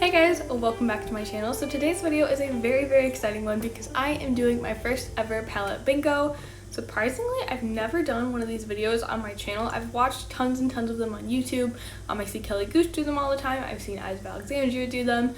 Hey guys, welcome back to my channel. So today's video is a very exciting one because I am doing my first ever palette bingo. Surprisingly, I've never done one of these videos on my channel. I've watched tons and tons of them on YouTube. I see Kelly Gooch do them all the time. I've seen Eyes of Alexandria do them.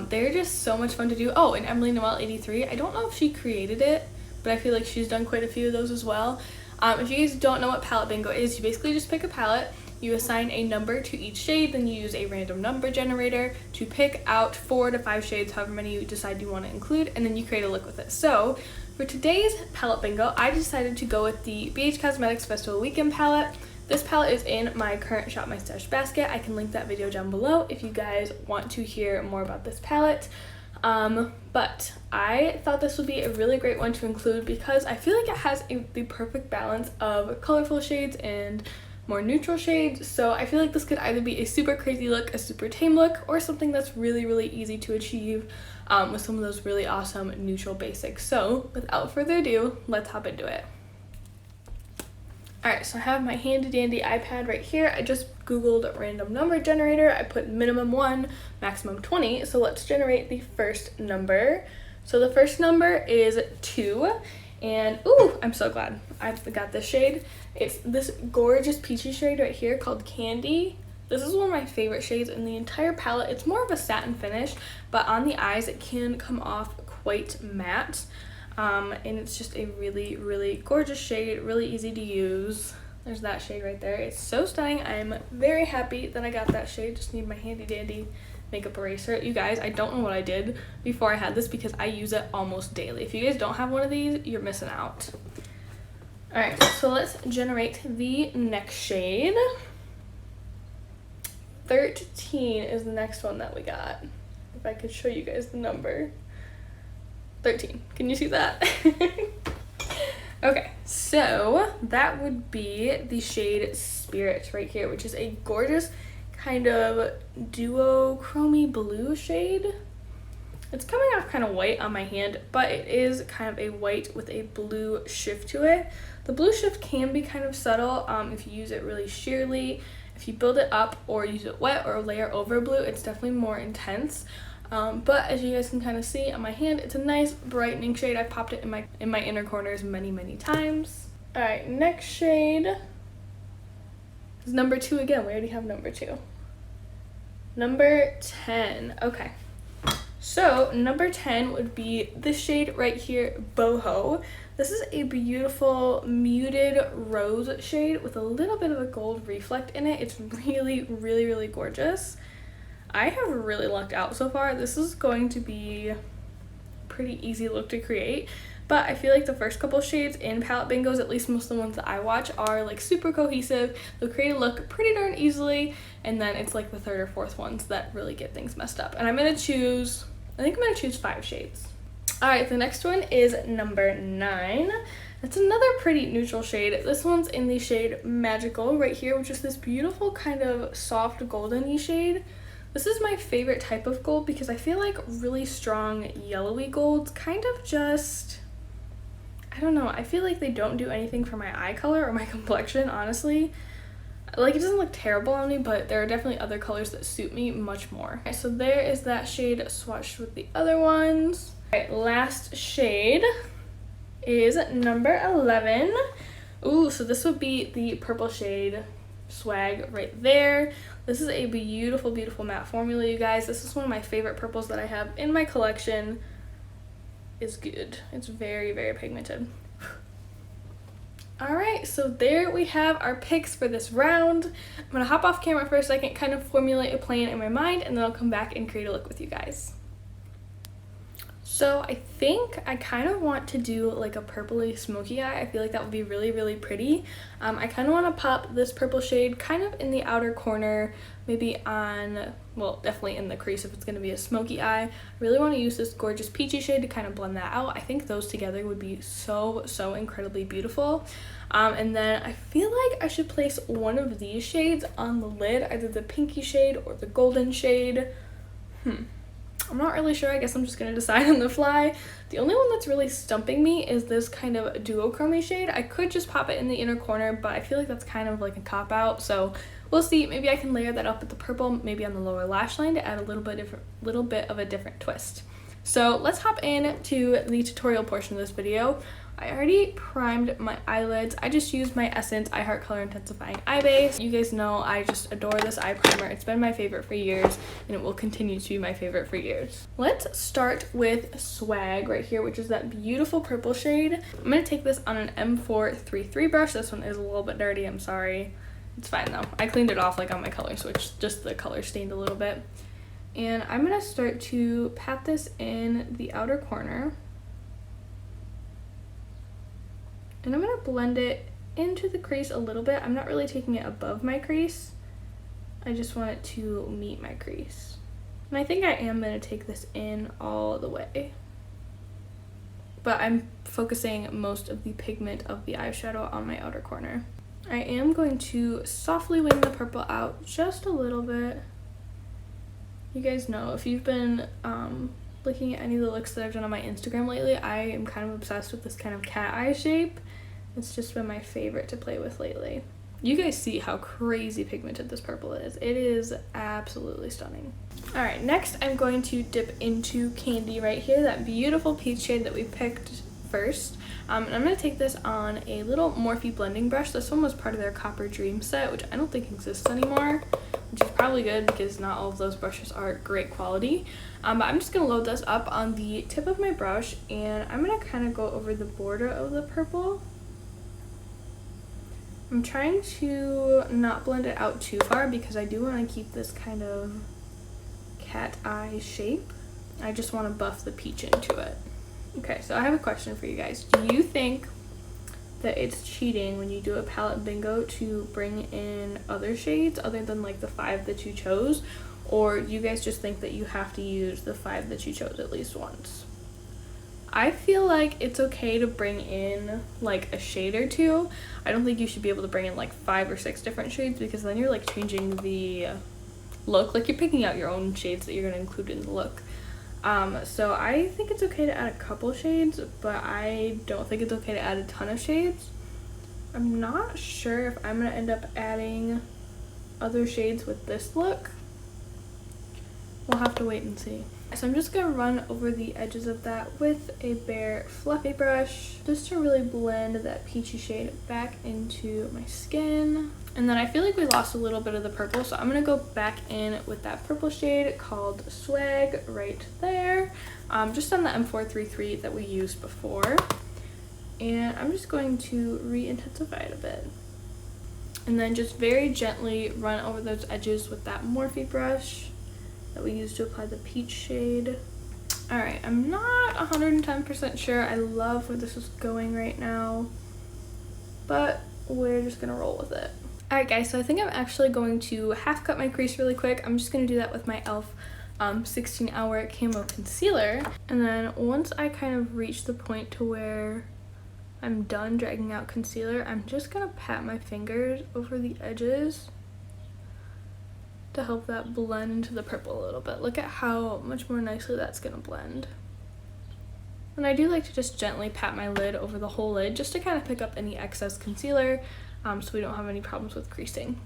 They're just so much fun to do. Oh, and Emily Noel 83. I don't know if she created it, but I feel like she's done quite a few of those as well. If you guys don't know what palette bingo is, you basically just pick a palette. You assign a number to each shade, then you use a random number generator to pick out 4 to 5 shades, however many you decide you want to include, and then you create a look with it. So for today's palette bingo, I decided to go with the BH Cosmetics Festival Weekend palette. This palette is in my current Shop My Stash basket. I can link that video down below if you guys want to hear more about this palette. But I thought this would be a really great one to include because I feel like it has the perfect balance of colorful shades and more neutral shades. So I feel like this could either be a super crazy look, a super tame look, or something that's really easy to achieve with some of those really awesome neutral basics. So without further ado, let's hop into it. Alright, so I have my handy dandy iPad right here. I just googled random number generator. I put minimum 1, maximum 20. So let's generate the first number. So the first number is 2. And ooh, I'm so glad I got this shade. It's this gorgeous peachy shade right here called Candy. This is one of my favorite shades in the entire palette. It's more of a satin finish, but on the eyes it can come off quite matte. And it's just a really gorgeous shade, really easy to use. There's that shade right there. It's so stunning. I'm very happy that I got that shade. Just need my handy dandy makeup eraser. You guys, I don't know what I did before I had this because I use it almost daily. If you guys don't have one of these, you're missing out. Alright, so let's generate the next shade. 13 is the next one that we got. If I could show you guys the number. 13. Can you see that? Okay, so that would be the shade Spirit right here, which is a gorgeous kind of duochrome blue shade. It's coming off kind of white on my hand, but it is kind of a white with a blue shift to it. The blue shift can be kind of subtle if you use it really sheerly. If you build it up or use it wet or layer over blue, it's definitely more intense. But as you guys can kind of see on my hand, it's a nice brightening shade. I've popped it in my inner corners many times. All right, next shade is number 2 again. We already have number 2. Number 10. Okay, so number 10 would be this shade right here, Boho. This is a beautiful muted rose shade with a little bit of a gold reflect in it. It's really gorgeous. I have really lucked out so far. This is going to be a pretty easy look to create, but I feel like the first couple shades in palette bingos, at least most of the ones that I watch, are like super cohesive. They'll create a look pretty darn easily, and then it's like the third or fourth ones that really get things messed up. And I think I'm gonna choose 5 shades. All right, the next one is number 9. It's another pretty neutral shade. This one's in the shade Magical right here, which is this beautiful kind of soft golden-y shade. This is my favorite type of gold because I feel like really strong yellowy golds kind of just, I don't know, I feel like they don't do anything for my eye color or my complexion, honestly. Like, it doesn't look terrible on me, but there are definitely other colors that suit me much more. Okay, so there is that shade swatched with the other ones. All right, last shade is number 11. Ooh, so this would be the purple shade Swag right there. This is a beautiful matte formula, you guys. This is one of my favorite purples that I have in my collection. It's good. It's very pigmented. Alright, so there we have our picks for this round. I'm gonna hop off camera for a second, kind of formulate a plan in my mind, and then I'll come back and create a look with you guys. So I think I kind of want to do like a purpley smoky eye. I feel like that would be really pretty. I kind of want to pop this purple shade kind of in the outer corner, maybe on, well, definitely in the crease if it's going to be a smoky eye. I really want to use this gorgeous peachy shade to kind of blend that out. I think those together would be so incredibly beautiful. And then I feel like I should place one of these shades on the lid, either the pinky shade or the golden shade. I'm not really sure. I guess I'm just going to decide on the fly. The only one that's really stumping me is this kind of duochrome shade. I could just pop it in the inner corner, but I feel like that's kind of like a cop-out. So we'll see. Maybe I can layer that up with the purple, maybe on the lower lash line to add a little bit of a different twist. So let's hop into the tutorial portion of this video. I already primed my eyelids. I just used my Essence I Heart Color Intensifying Eye Base. You guys know I just adore this eye primer. It's been my favorite for years, and it will continue to be my favorite for years. Let's start with Swag right here, which is that beautiful purple shade. I'm going to take this on an M433 brush. This one is a little bit dirty, I'm sorry. It's fine though. I cleaned it off like on my color switch, just the color stained a little bit. And I'm going to start to pat this in the outer corner. And I'm going to blend it into the crease a little bit. I'm not really taking it above my crease. I just want it to meet my crease. And I think I am going to take this in all the way. But I'm focusing most of the pigment of the eyeshadow on my outer corner. I am going to softly wing the purple out just a little bit. You guys know, if you've been looking at any of the looks that I've done on my Instagram lately, I am kind of obsessed with this kind of cat eye shape. It's just been my favorite to play with lately. You guys see how crazy pigmented this purple is. It is absolutely stunning. All right, next I'm going to dip into Candy right here, that beautiful peach shade that we picked first. And I'm going to take this on a little Morphe blending brush. This one was part of their Copper Dream set, which I don't think exists anymore, which is probably good because not all of those brushes are great quality. But I'm just going to load this up on the tip of my brush, and I'm going to kind of go over the border of the purple. I'm trying to not blend it out too far because I do want to keep this kind of cat eye shape. I just want to buff the peach into it. Okay, so I have a question for you guys. Do you think that it's cheating when you do a palette bingo to bring in other shades other than like the 5 that you chose? Or do you guys just think that you have to use the 5 that you chose at least once? I feel like it's okay to bring in like a shade or two. I don't think you should be able to bring in like 5 or 6 different shades because then you're like changing the look. Like you're picking out your own shades that you're going to include in the look. So I think it's okay to add a couple shades, but I don't think it's okay to add a ton of shades. I'm not sure if I'm going to end up adding other shades with this look. We'll have to wait and see. So I'm just going to run over the edges of that with a bare fluffy brush just to really blend that peachy shade back into my skin. And then I feel like we lost a little bit of the purple, so I'm going to go back in with that purple shade called Swag right there, just on the M433 that we used before. And I'm just going to re-intensify it a bit. And then just very gently run over those edges with that Morphe brush that we used to apply the peach shade. Alright, I'm not 110% sure. I love where this is going right now, but we're just gonna roll with it. Alright guys, so I think I'm actually going to half cut my crease really quick. I'm just gonna do that with my e.l.f. 16 Hour Camo Concealer. And then once I kind of reach the point to where I'm done dragging out concealer, I'm just gonna pat my fingers over the edges to help that blend into the purple a little bit. Look at how much more nicely that's gonna blend. And I do like to just gently pat my lid over the whole lid just to kind of pick up any excess concealer so we don't have any problems with creasing.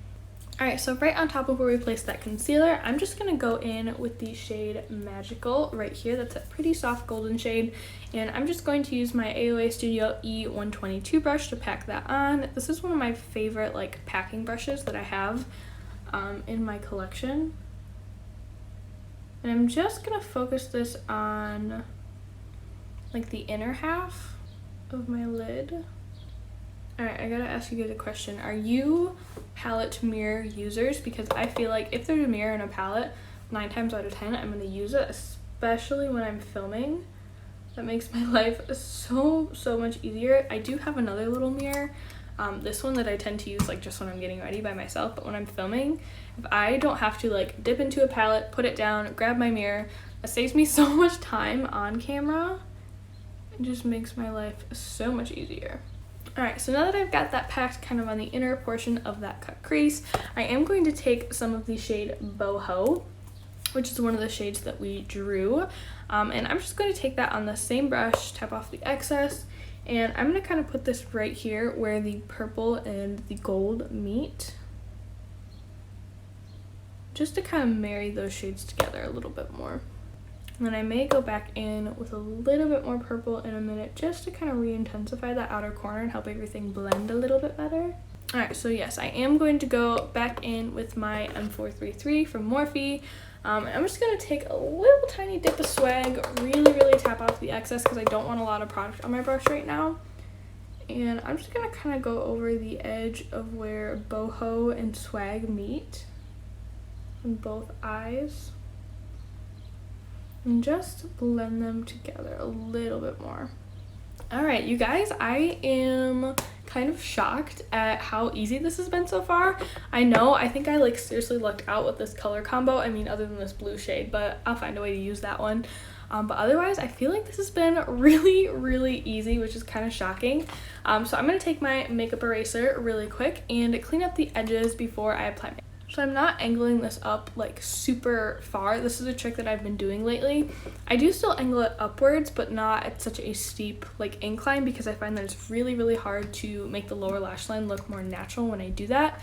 Alright, so right on top of where we placed that concealer, I'm just gonna go in with the shade Magical right here. That's a pretty soft golden shade, and I'm just going to use my AOA Studio E122 brush to pack that on. This is one of my favorite like packing brushes that I have in my collection, and I'm just gonna focus this on like the inner half of my lid. Alright, I gotta ask you guys a question. Are you palette mirror users? Because I feel like if there's a mirror in a palette, 9 times out of 10 I'm gonna use it, especially when I'm filming. That makes my life so much easier. I do have another little mirror, this one that I tend to use like just when I'm getting ready by myself, but when I'm filming, if I don't have to like dip into a palette, put it down, grab my mirror, it saves me so much time on camera. It just makes my life so much easier. Alright, so now that I've got that packed kind of on the inner portion of that cut crease, I am going to take some of the shade Boho. which is one of the shades that we drew. And I'm just going to take that on the same brush, tap off the excess, and I'm going to kind of put this right here where the purple and the gold meet, just to kind of marry those shades together a little bit more. And then I may go back in with a little bit more purple in a minute just to kind of re-intensify that outer corner and help everything blend a little bit better. Alright, so yes, I am going to go back in with my M433 from Morphe. And I'm just going to take a little tiny dip of swag, really tap off the excess because I don't want a lot of product on my brush right now. And I'm just going to kind of go over the edge of where boho and swag meet on both eyes. And just blend them together a little bit more. Alright, you guys, I am kind of shocked at how easy this has been so far. I think I like seriously lucked out with this color combo. I mean, other than this blue shade, but I'll find a way to use that one. But otherwise, I feel like this has been really easy, which is kind of shocking. So I'm going to take my makeup eraser really quick and clean up the edges before I apply makeup. So I'm not angling this up like super far. This is a trick that I've been doing lately. I do still angle it upwards, but not at such a steep like incline because I find that it's really hard to make the lower lash line look more natural when I do that.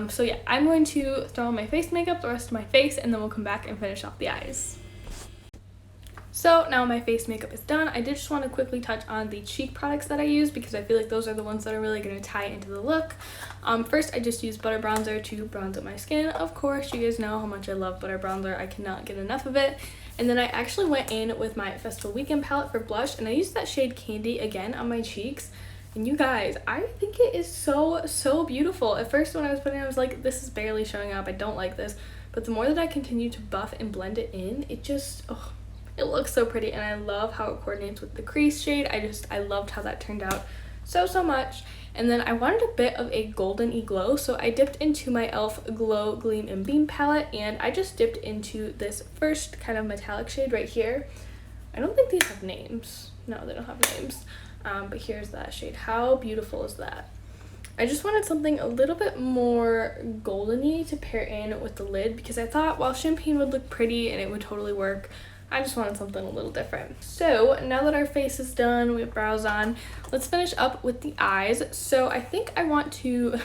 So yeah, I'm going to throw on my face makeup, the rest of my face, and then we'll come back and finish off the eyes. So now my face makeup is done. I did just want to quickly touch on the cheek products that I use because I feel like those are the ones that are really going to tie into the look. First, I just used butter bronzer to bronze up my skin. Of course, you guys know how much I love butter bronzer. I cannot get enough of it. And then I actually went in with my Festival Weekend palette for blush, and I used that shade Candy again on my cheeks. And you guys, I think it is so beautiful. At first, when I was putting it, I was like, this is barely showing up. I don't like this. But the more that I continue to buff and blend it in, it just, oh, it looks so pretty, and I love how it coordinates with the crease shade. I loved how that turned out so much. And then I wanted a bit of a golden-y glow, so I dipped into my e.l.f. Glow Gleam and Beam palette, and I just dipped into this first kind of metallic shade right here. I don't think these have names. No, they don't have names. But here's that shade. How beautiful is that? I just wanted something a little bit more golden-y to pair in with the lid because I thought while champagne would look pretty and it would totally work, I just wanted something a little different. So now that our face is done, we have brows on, let's finish up with the eyes. So I think I want to,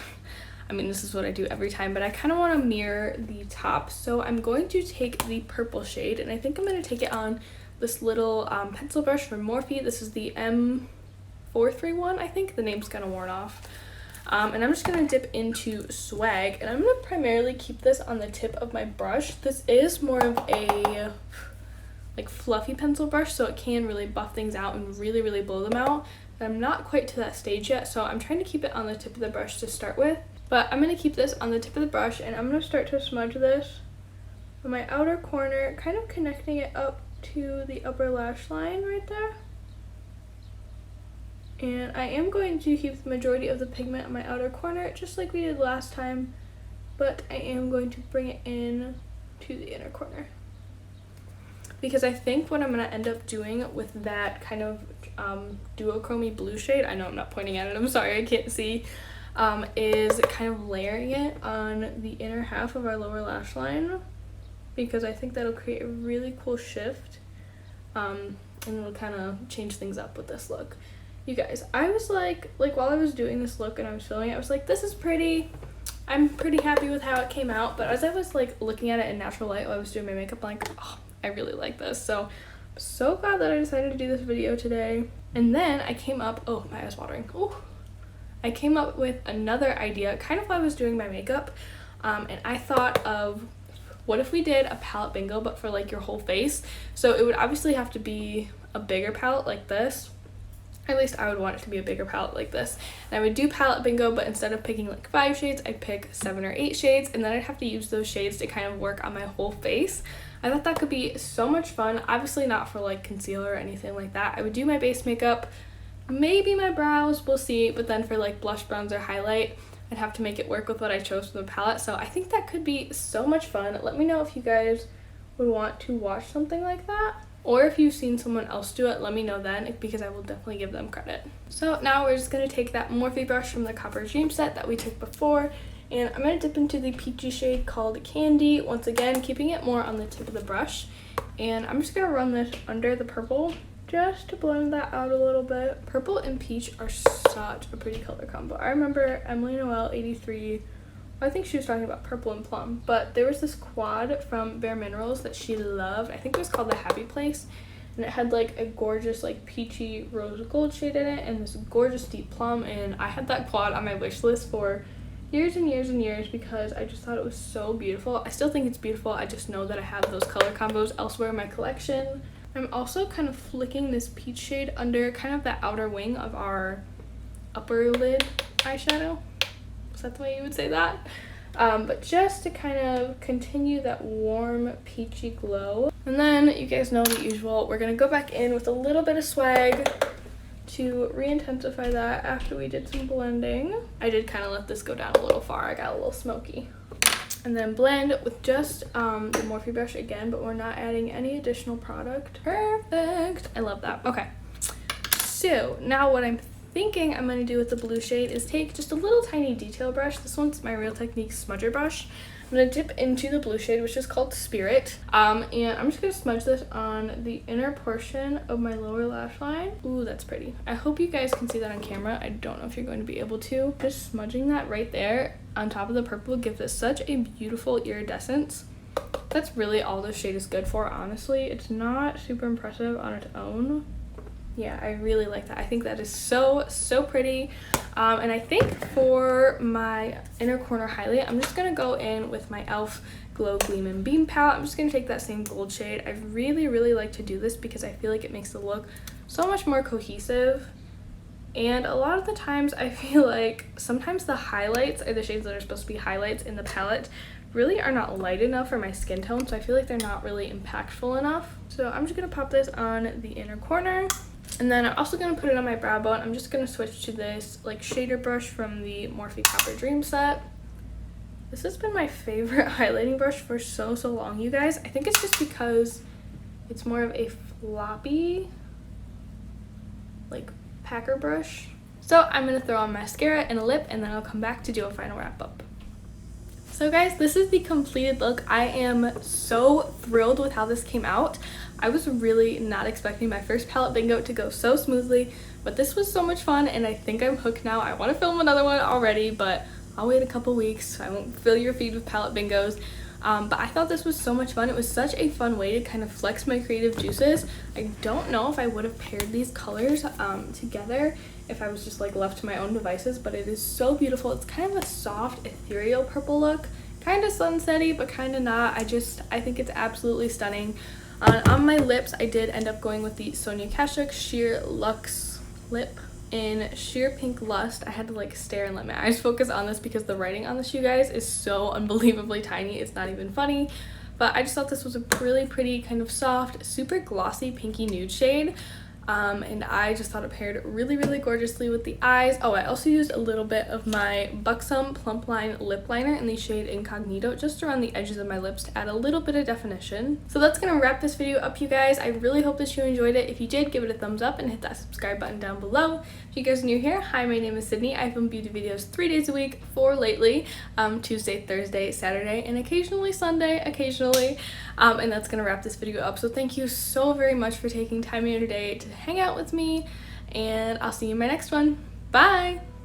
I mean, this is what I do every time, but I kind of want to mirror the top. So I'm going to take the purple shade, and I think I'm going to take it on this little pencil brush from Morphe. This is the M431, I think. The name's kind of worn off. And I'm just going to dip into swag, and I'm going to primarily keep this on the tip of my brush. This is more of a like fluffy pencil brush, so it can really buff things out and really blow them out, but I'm not quite to that stage yet, so I'm trying to keep it on the tip of the brush to start with. But I'm going to keep this on the tip of the brush, and I'm going to start to smudge this on my outer corner, kind of connecting it up to the upper lash line right there. And I am going to keep the majority of the pigment on my outer corner, just like we did last time, but I am going to bring it in to the inner corner. Because I think what I'm going to end up doing with that kind of duochrome blue shade, I know I'm not pointing at it, I'm sorry, I can't see, is kind of layering it on the inner half of our lower lash line, because I think that'll create a really cool shift, and it'll kind of change things up with this look. You guys, I was like while I was doing this look and I was filming it, I was like, this is pretty. I'm pretty happy with how it came out, but as I was like looking at it in natural light while I was doing my makeup, I'm like, oh, I really like this. So I'm so glad that I decided to do this video today. And then I came up, oh, my eye's watering. Oh, I came up with another idea kind of while I was doing my makeup, and I thought of, what if we did a palette bingo but for like your whole face? So it would obviously have to be a bigger palette like this. At least I would want it to be a bigger palette like this. And I would do palette bingo, but instead of picking like 5 shades, I'd pick 7 or 8 shades, and then I'd have to use those shades to kind of work on my whole face. I thought that could be so much fun. Obviously not for like concealer or anything like that. I would do my base makeup, maybe my brows, we'll see, but then for like blush, bronzer, highlight, I'd have to make it work with what I chose from the palette. So I think that could be so much fun. Let me know if you guys would want to watch something like that. Or if you've seen someone else do it, let me know then, because I will definitely give them credit. So now we're just going to take that Morphe brush from the Copper Dream set that we took before, And I'm going to dip into the peachy shade called Candy, once again keeping it more on the tip of the brush. And I'm just going to run this under the purple just to blend that out a little bit. Purple and peach are such a pretty color combo. I remember Emily Noel 83, I think she was talking about purple and plum, but there was this quad from Bare Minerals that she loved. I think it was called the Happy Place, and it had like a gorgeous like peachy rose gold shade in it and this gorgeous deep plum, and I had that quad on my wish list for years and years and years because I just thought it was so beautiful. I still think it's beautiful, I just know that I have those color combos elsewhere in my collection. I'm also kind of flicking this peach shade under kind of the outer wing of our upper lid eyeshadow. Is that the way you would say that? But just to kind of continue that warm peachy glow. And then you guys know the usual, we're going to go back in with a little bit of swag to re-intensify that after we did some blending. I did kind of let this go down a little far, I got a little smoky. And then blend with just the Morphe brush again, but we're not adding any additional product. Perfect. I love that. Okay. So now what I'm thinking I'm going to do with the blue shade is take just a little tiny detail brush. This one's my Real Technique smudger brush. I'm going to dip into the blue shade, which is called Spirit. And I'm just going to smudge this on the inner portion of my lower lash line. Ooh, that's pretty. I hope you guys can see that on camera. I don't know if you're going to be able to. Just smudging that right there on top of the purple gives it such a beautiful iridescence. That's really all this shade is good for, honestly. It's not super impressive on its own. Yeah, I really like that. I think that is so pretty. And I think for my inner corner highlight, I'm just going to go in with my e.l.f. Glow Gleam and Beam palette. I'm just going to take that same gold shade. I really like to do this because I feel like it makes the look so much more cohesive. And a lot of the times I feel like sometimes the highlights, or the shades that are supposed to be highlights in the palette, really are not light enough for my skin tone, so I feel like they're not really impactful enough. So I'm just going to pop this on the inner corner. And then I'm also going to put it on my brow bone. I'm just going to switch to this like shader brush from the Morphe Copper Dream set. This has been my favorite highlighting brush for so long, you guys. I think it's just because it's more of a floppy like packer brush. So I'm going to throw on mascara and a lip, and then I'll come back to do a final wrap up. So guys, this is the completed look. I am so thrilled with how this came out. I was really not expecting my first palette bingo to go so smoothly, but this was so much fun and I think I'm hooked now. I want to film another one already, but I'll wait a couple weeks. I won't fill your feed with palette bingos. But I thought this was so much fun. It was such a fun way to kind of flex my creative juices. I don't know if I would have paired these colors together if I was just like left to my own devices, but it is so beautiful. It's kind of a soft, ethereal purple look, kind of sunsetty, but kind of not. I think it's absolutely stunning. On my lips, I did end up going with the Sonia Kashuk Sheer Luxe Lip in Sheer Pink Lust. I had to like stare and let my eyes focus on this because the writing on this, you guys, is so unbelievably tiny. It's not even funny. But I just thought this was a really pretty kind of soft, super glossy pinky nude shade. And I just thought it paired really gorgeously with the eyes. Oh, I also used a little bit of my Buxom Plump Line lip liner in the shade Incognito just around the edges of my lips to add a little bit of definition. So that's gonna wrap this video up, you guys. I really hope that you enjoyed it. If you did, give it a thumbs up and hit that subscribe button down below. If you guys are new here, hi, my name is Sydney. I film beauty videos 3 days a week, 4 lately, Tuesday, Thursday, Saturday, and occasionally Sunday, and that's gonna wrap this video up. So thank you so very much for taking time out of your day to hang out with me, and I'll see you in my next one. Bye!